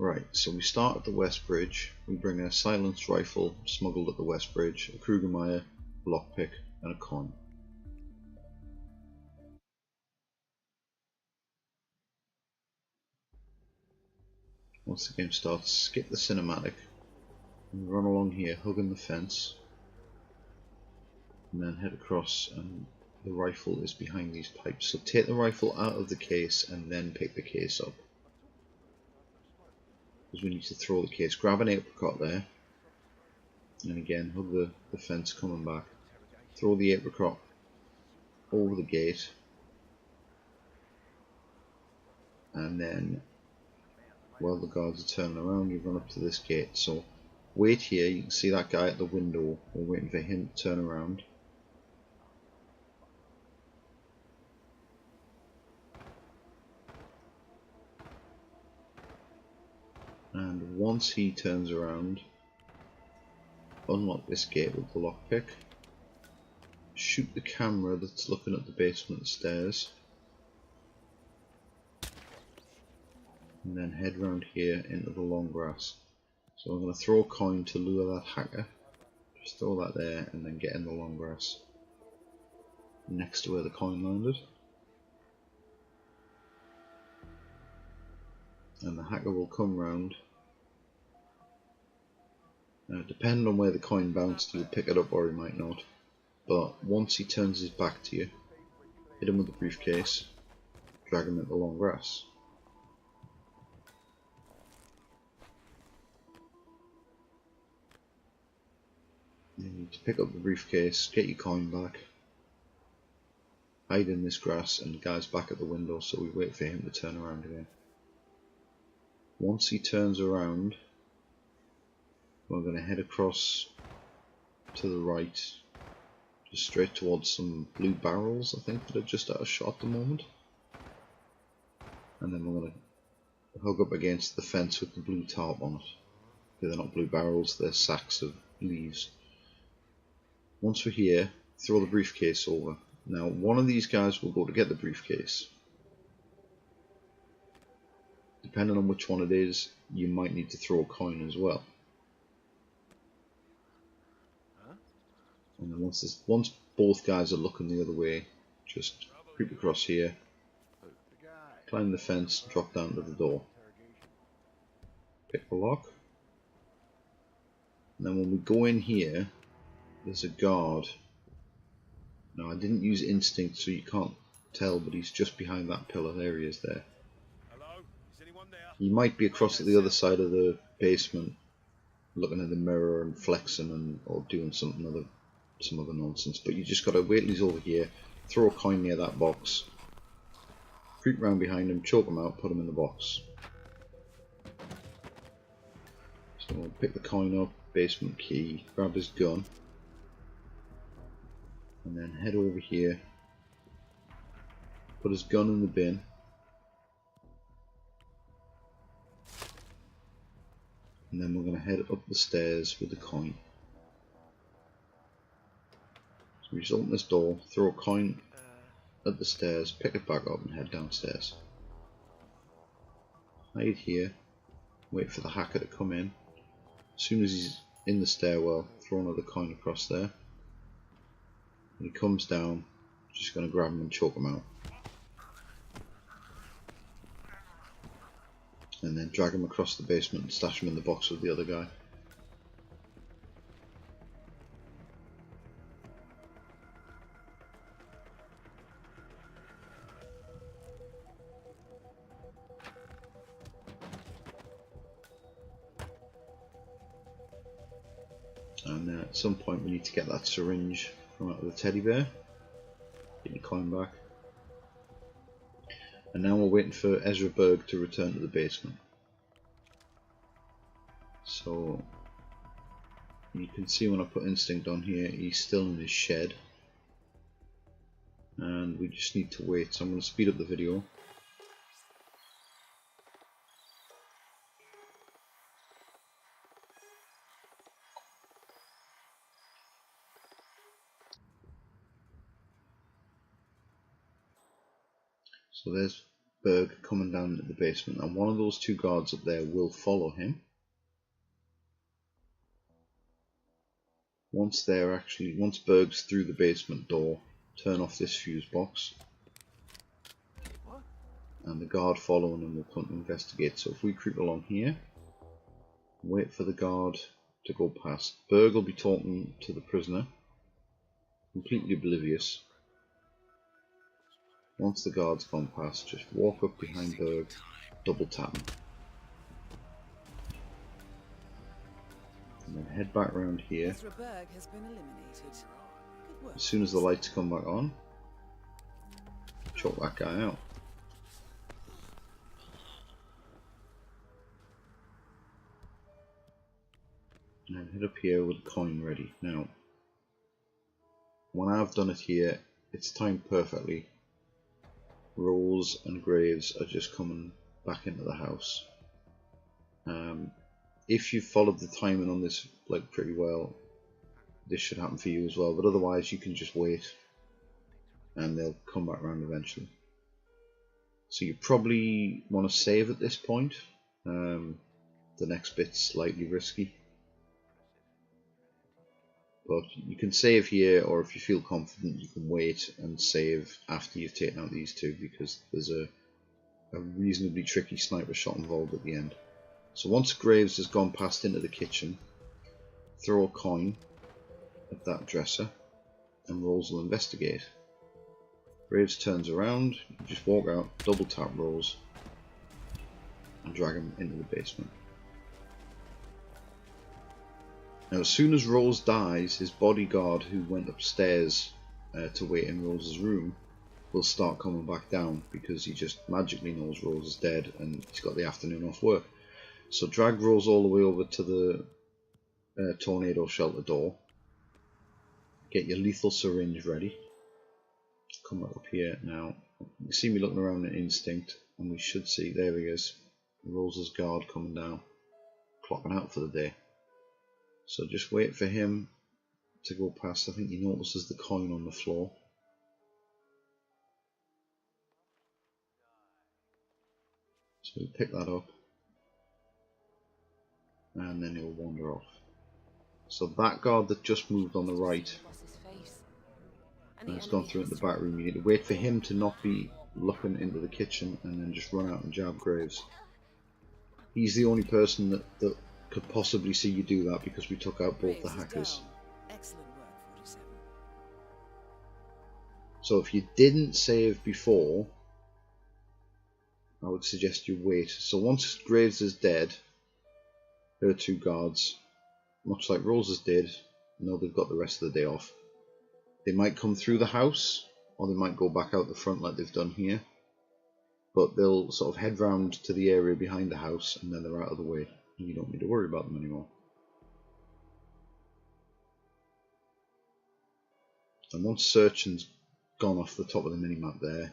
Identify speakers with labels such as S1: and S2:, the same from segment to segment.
S1: Right, so we start at the West Bridge. We bring a silenced rifle smuggled at the West Bridge, a Krugermeyer, a lockpick, and a coin. Once the game starts, skip the cinematic and run along here, hugging the fence, and then head across, and the rifle is behind these pipes. So take the rifle out of the case and then pick the case up, because we need to throw the case. Grab an apricot there, and again hug the fence coming back. Throw the apricot over the gate, and then while the guards are turning around, you run up to this gate. So wait here, you can see that guy at the window. We're waiting for him to turn around. And once he turns around, unlock this gate with the lockpick. Shoot the camera that's looking at the basement stairs. And then head round here into the long grass. So I'm going to throw a coin to lure that hacker. Just throw that there and then get in the long grass next to where the coin landed. And the hacker will come round. Now, depending on where the coin bounced, he'll pick it up or he might not. But once he turns his back to you, hit him with the briefcase, drag him into the long grass. You need to pick up the briefcase, get your coin back, hide in this grass, and the guy's back at the window, so we wait for him to turn around again. Once he turns around, we're going to head across to the right, just straight towards some blue barrels, I think, that are just out of shot at the moment. And then we're going to hug up against the fence with the blue tarp on it. They're not blue barrels, they're sacks of leaves. Once we're here, throw the briefcase over. Now, one of these guys will go to get the briefcase. Depending on which one it is, you might need to throw a coin as well. And then once both guys are looking the other way, just creep across here, climb the fence, drop down to the door. Pick the lock. And then when we go in here, there's a guard. Now I didn't use instinct so you can't tell, but he's just behind that pillar. There he is there. He might be across at the other side of the basement looking at the mirror and flexing or doing some other nonsense, but you just gotta wait till he's over here, throw a coin near that box, creep round behind him, choke him out, put him in the box. So we'll pick the coin up, basement key, grab his gun, and then head over here, put his gun in the bin, and then we're going to head up the stairs with the coin. So we just open this door, throw a coin at the stairs, pick it back up and head downstairs. Hide here, wait for the hacker to come in. As soon as he's in the stairwell, throw another coin across there. When he comes down, just going to grab him and choke him out. And then drag him across the basement and stash him in the box with the other guy. And at some point we need to get that syringe from out of the teddy bear. Get your coin back. And now we're waiting for Ezra Berg to return to the basement. So you can see when I put instinct on here, he's still in his shed. And we just need to wait, so I'm going to speed up the video. So there's Berg coming down into the basement, and one of those two guards up there will follow him. Once Berg's through the basement door, turn off this fuse box, and the guard following him will come to investigate. So if we creep along here, wait for the guard to go past, Berg will be talking to the prisoner, completely oblivious. Once the guard's gone past, just walk up behind Berg, double tap him. And then head back around here. As soon as the lights come back on, choke that guy out. And head up here with the coin ready. Now, when I've done it here, it's timed perfectly. Rose and Graves are just coming back into the house. If you've followed the timing on this like pretty well, this should happen for you as well, but otherwise you can just wait and they'll come back around eventually. So you probably want to save at this point. The next bit's slightly risky, but you can save here, or if you feel confident you can wait and save after you've taken out these two, because there's a reasonably tricky sniper shot involved at the end. So once Graves has gone past into the kitchen, throw a coin at that dresser and Rose will investigate. Graves turns around, you just walk out, double tap Rose and drag him into the basement. Now as soon as Rose dies, his bodyguard who went upstairs to wait in Rose's room will start coming back down, because he just magically knows Rose is dead and he's got the afternoon off work. So drag Rose all the way over to the tornado shelter door. Get your lethal syringe ready. Come up here now. You see me looking around at instinct, and we should see, there he is, Rose's guard coming down, clocking out for the day. So just wait for him to go past. I think he notices the coin on the floor. So we'll pick that up, and then he'll wander off. So that guard that just moved on the right and has gone through into the back room, you need to wait for him to not be looking into the kitchen and then just run out and jab Graves. He's the only person that could possibly see you do that, because we took out both the hackers. So if you didn't save before, I would suggest you wait. So once Graves is dead, her two guards, much like Rose's did, know they've got the rest of the day off. They might come through the house, or they might go back out the front like they've done here, but they'll sort of head round to the area behind the house and then they're out of the way, and you don't need to worry about them anymore. And once searching's gone off the top of the minimap there,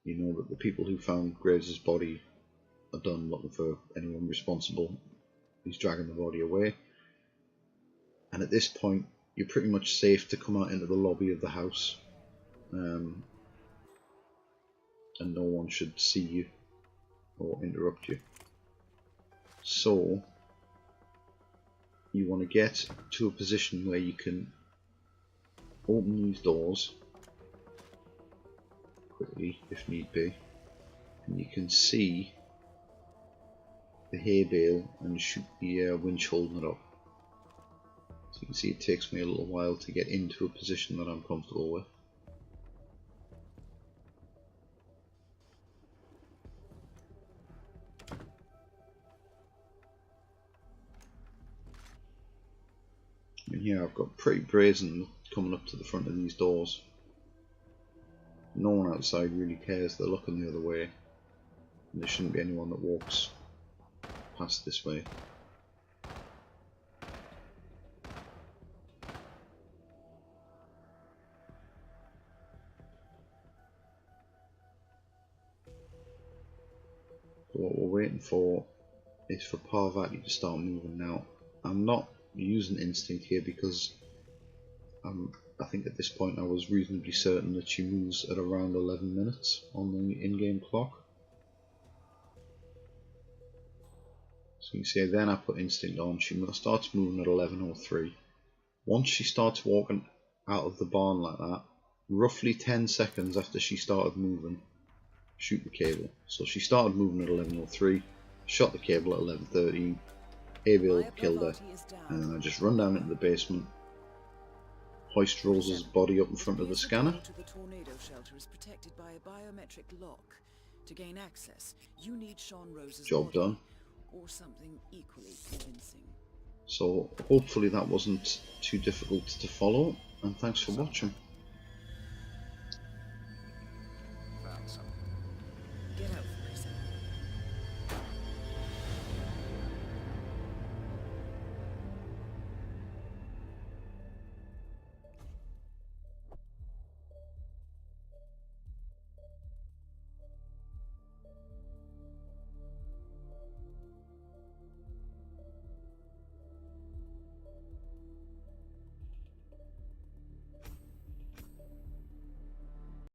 S1: you know that the people who found Graves' body are done looking for anyone responsible. He's dragging the body away, and at this point you're pretty much safe to come out into the lobby of the house, and no one should see you or interrupt you. So you want to get to a position where you can open these doors quickly if need be, and you can see the hay bale and shoot the winch holding it up. So you can see it takes me a little while to get into a position that I'm comfortable with. And here I've got pretty brazen coming up to the front of these doors. No one outside really cares, they're looking the other way, and there shouldn't be anyone that walks past this way. So what we're waiting for is for Parvati to start moving now. I'm not using instinct here because I think at this point I was reasonably certain that she moves at around 11 minutes on the in-game clock. So you can see then I put instinct on. She starts moving at 11:03. Once she starts walking out of the barn like that, roughly 10 seconds after she started moving, shoot the cable. So she started moving at 11:03, shot the cable at 11:13, Abiel killed her, and then I just run down into the basement, hoist Rose's body up in front of the scanner.
S2: The tornado shelter is protected by a biometric lock. To gain access, you need Sean Rose's
S1: Job
S2: body,
S1: done.
S2: or something equally convincing.
S1: So hopefully that wasn't too difficult to follow, and thanks for watching.